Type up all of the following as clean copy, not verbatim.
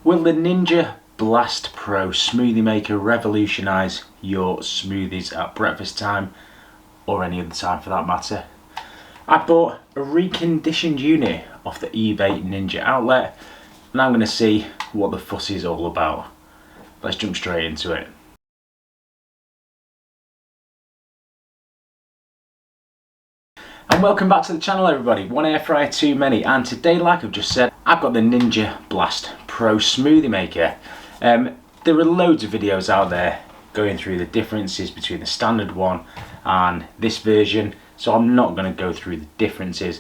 Will the Ninja Blast Pro smoothie maker revolutionise your smoothies at breakfast time or any other time for that matter? I bought a reconditioned unit off the eBay Ninja outlet and I'm going to see what the fuss is all about. Let's jump straight into it. And welcome back to the channel everybody, one air fryer too many, and today, like I've just said, I've got the Ninja Blast Pro smoothie maker. There are loads of videos out there going through the differences between the standard one and this version, so I'm not going to go through the differences,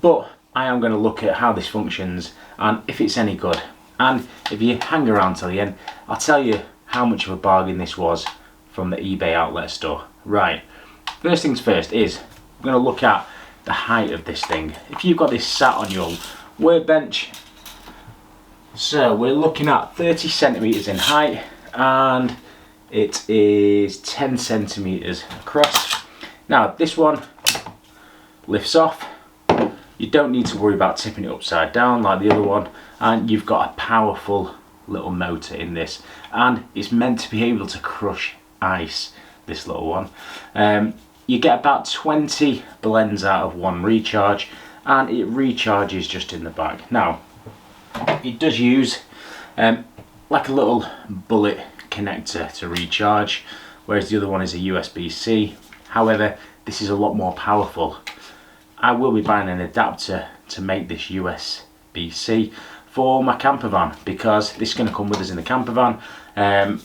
but I am going to look at how this functions and if it's any good. And if you hang around till the end, I'll tell you how much of a bargain this was from the eBay outlet store. Right, first things first is we're going to look at the height of this thing. If you've got this sat on your workbench, so we're looking at 30 centimeters in height and it is 10 centimeters across. Now this one lifts off. You don't need to worry about tipping it upside down like the other one, and you've got a powerful little motor in this, and it's meant to be able to crush ice, this little one. You get about 20 blends out of one recharge, and it recharges just in the back. Now it does use like a little bullet connector to recharge, whereas the other one is a USB-C. However, this is a lot more powerful. I will be buying an adapter to make this USB-C for my camper van, because this is going to come with us in the camper van.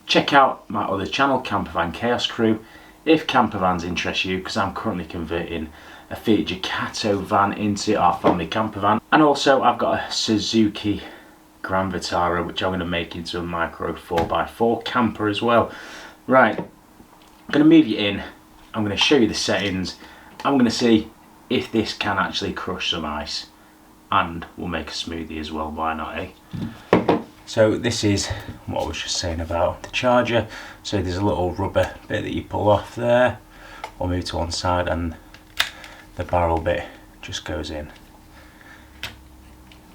Check out my other channel, Camper Van Chaos Crew, if camper vans interest you, because I'm currently converting a Fiat Ducato van into our family camper van. And also I've got a Suzuki Grand Vitara which I'm going to make into a micro 4x4 camper as well. Right, I'm going to move you in, I'm going to show you the settings, I'm going to see if this can actually crush some ice, and we'll make a smoothie as well, why not, eh? So this is what I was just saying about the charger. So there's a little rubber bit that you pull off there, or move to one side, and the barrel bit just goes in.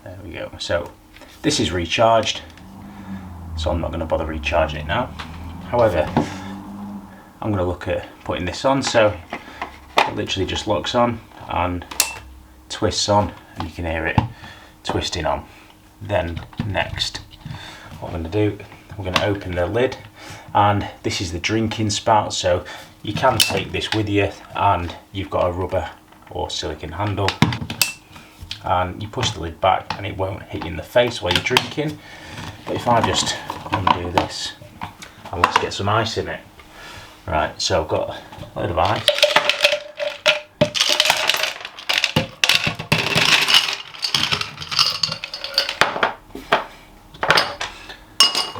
There we go. So this is recharged, so I'm not going to bother recharging it now. However, I'm going to look at putting this on, so it literally just locks on and twists on, and you can hear it twisting on. Then next, what I'm going to do, we're going to open the lid, and this is the drinking spout, so you can take this with you, and you've got a rubber or silicone handle, and you push the lid back and it won't hit you in the face while you're drinking. But if I just undo this, and let's get some ice in it. Right, so I've got a load of ice.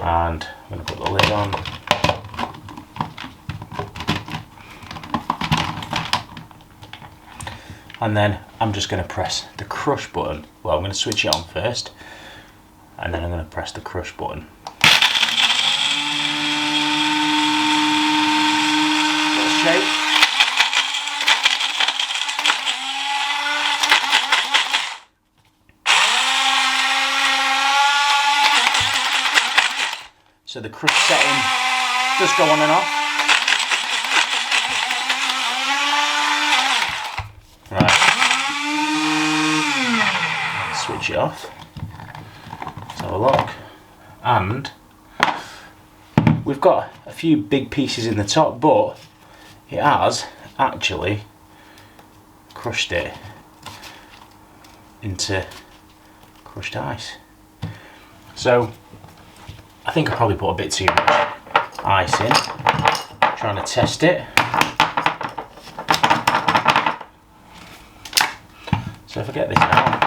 And I'm going to put the lid on. And then I'm just going to press the crush button. Well, I'm going to switch it on first, and then I'm going to press the crush button. Little shake. So the crush setting does go on and off. Right. Switch it off. Let's have a look. And we've got a few big pieces in the top, but it has actually crushed it into crushed ice. So I think I probably put a bit too much ice in, trying to test it. So if I get this out,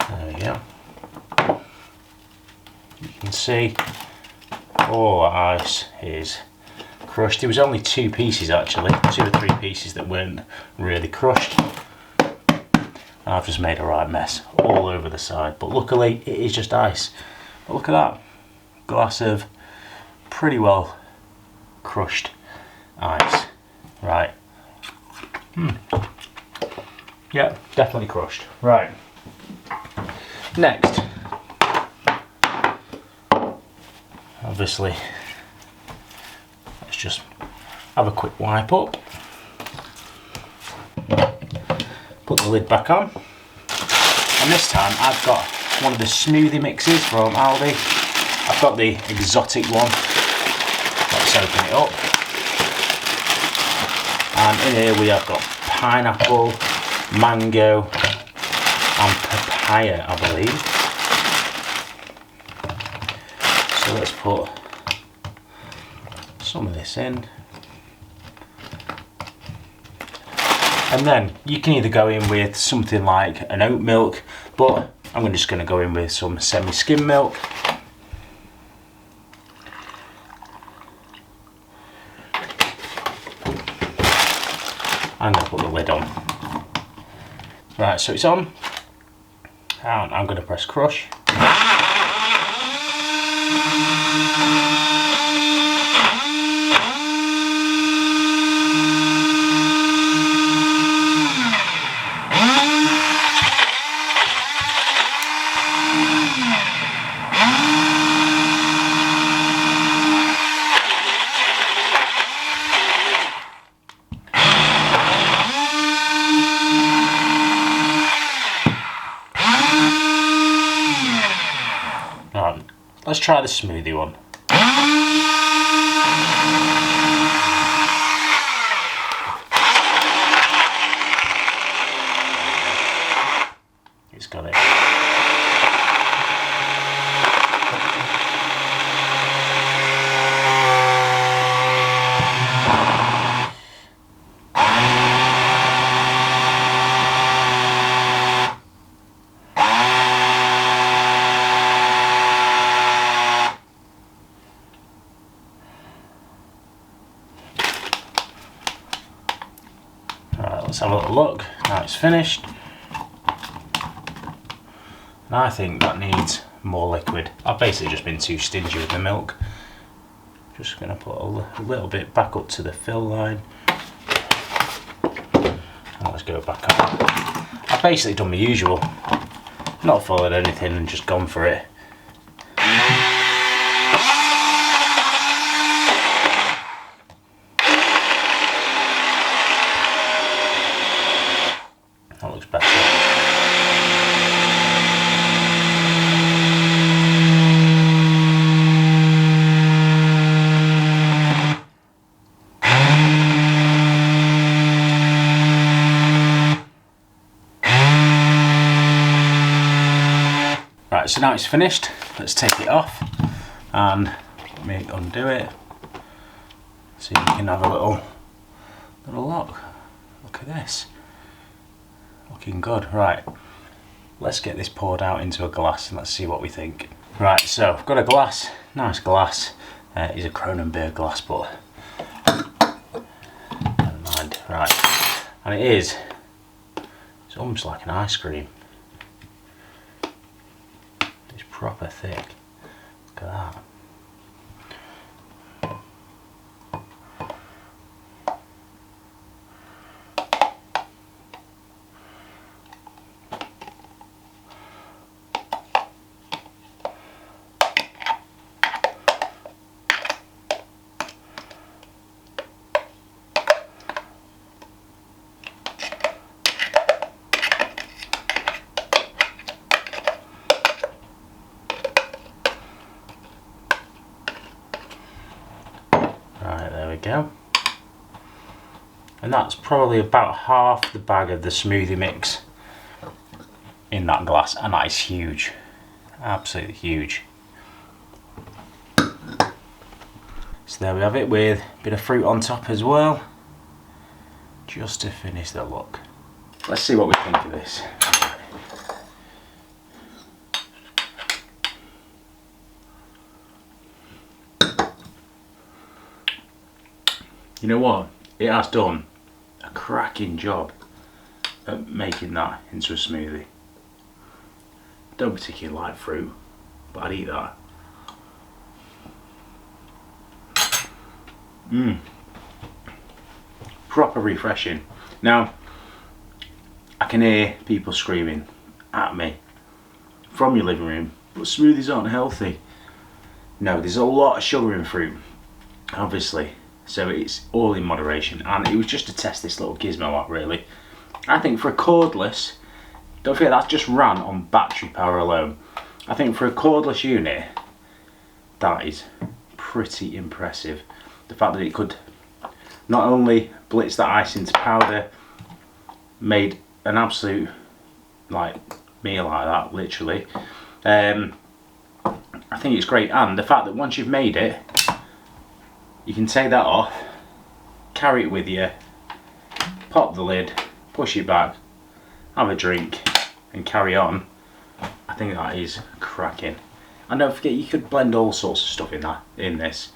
there we go. You can see all the ice is crushed. There was only two pieces actually, 2 or 3 pieces that weren't really crushed. And I've just made a right mess all over the side, but luckily it is just ice. But look at that, glass of pretty well crushed ice. Right. Yeah, definitely crushed. Right. Next, obviously, let's just have a quick wipe up. Put the lid back on. And this time I've got one of the smoothie mixes from Aldi. I've got the exotic one. Let's open it up. And in here we have got pineapple, mango and papaya, I believe. So let's put some of this in. And then you can either go in with something like an oat milk, but I'm just going to go in with some semi-skim milk. I'm going to put the lid on. Right, so it's on. And I'm going to press crush. Right, let's try the smoothie one. It's got it. Right, let's have a little look. Now it's finished. And I think that needs more liquid. I've basically just been too stingy with the milk. Just going to put a little bit back up to the fill line. And let's go back up. I've basically done my usual. Not followed anything and just gone for it. That looks better. Right, so now it's finished. Let's take it off and let me undo it. So you can have a little look. Look at this. Looking good. Right, let's get this poured out into a glass and let's see what we think. Right, so I've got a glass, nice glass. It's a Kronenberg glass, but never mind. Right, and it's almost like an ice cream. It's proper thick. Look at that. Right, there we go. And that's probably about half the bag of the smoothie mix in that glass, and that is huge. Absolutely huge. So there we have it with a bit of fruit on top as well, just to finish the look. Let's see what we think of this. You know what? It has done a cracking job at making that into a smoothie. I don't particularly like fruit, but I'd eat that. Proper refreshing. Now, I can hear people screaming at me from your living room. But smoothies aren't healthy. No, there's a lot of sugar in fruit, obviously. So it's all in moderation. And it was just to test this little gizmo out, really. I think for a cordless, don't forget that's just ran on battery power alone. I think for a cordless unit, that is pretty impressive. The fact that it could not only blitz that ice into powder, made an absolute like meal like that, literally. I think it's great, and the fact that once you've made it, you can take that off, carry it with you, pop the lid, push it back, have a drink, and carry on. I think that is cracking. And don't forget, you could blend all sorts of stuff in this.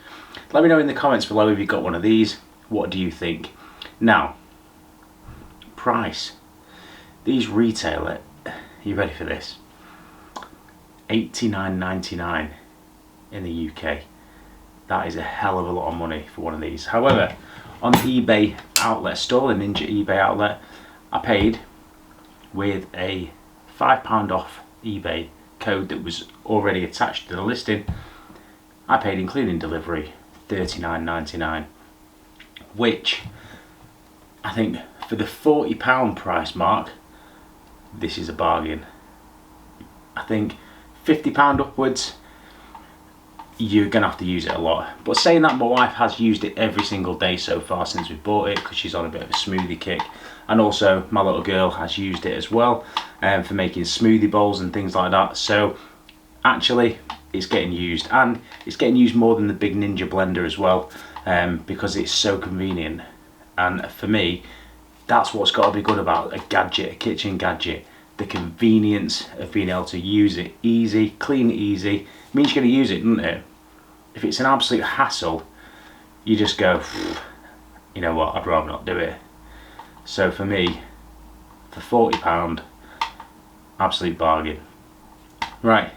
Let me know in the comments below if you've got one of these. What do you think? Now, price. These retail at, are you ready for this? $89.99 in the UK. That is a hell of a lot of money for one of these. However, on the eBay outlet store, the Ninja eBay outlet, I paid with a £5 off eBay code that was already attached to the listing. I paid, including delivery, $39.99, which I think for the £40 price mark, this is a bargain. I think £50 upwards, you're gonna have to use it a lot. But saying that, my wife has used it every single day so far since we bought it, because she's on a bit of a smoothie kick. And also my little girl has used it as well for making smoothie bowls and things like that. So actually it's getting used, and it's getting used more than the big Ninja blender as well, because it's so convenient. And for me, that's what's got to be good about a gadget, a kitchen gadget. The convenience of being able to use it easy, clean it easy. It means you're going to use it, doesn't it? If it's an absolute hassle, you just go, you know what, I'd rather not do it. So for me, for £40, absolute bargain. Right,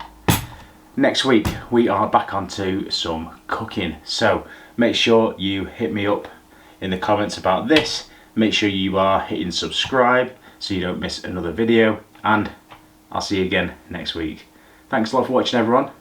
next week we are back onto some cooking. So make sure you hit me up in the comments about this. Make sure you are hitting subscribe so you don't miss another video, and I'll see you again next week. Thanks a lot for watching, everyone.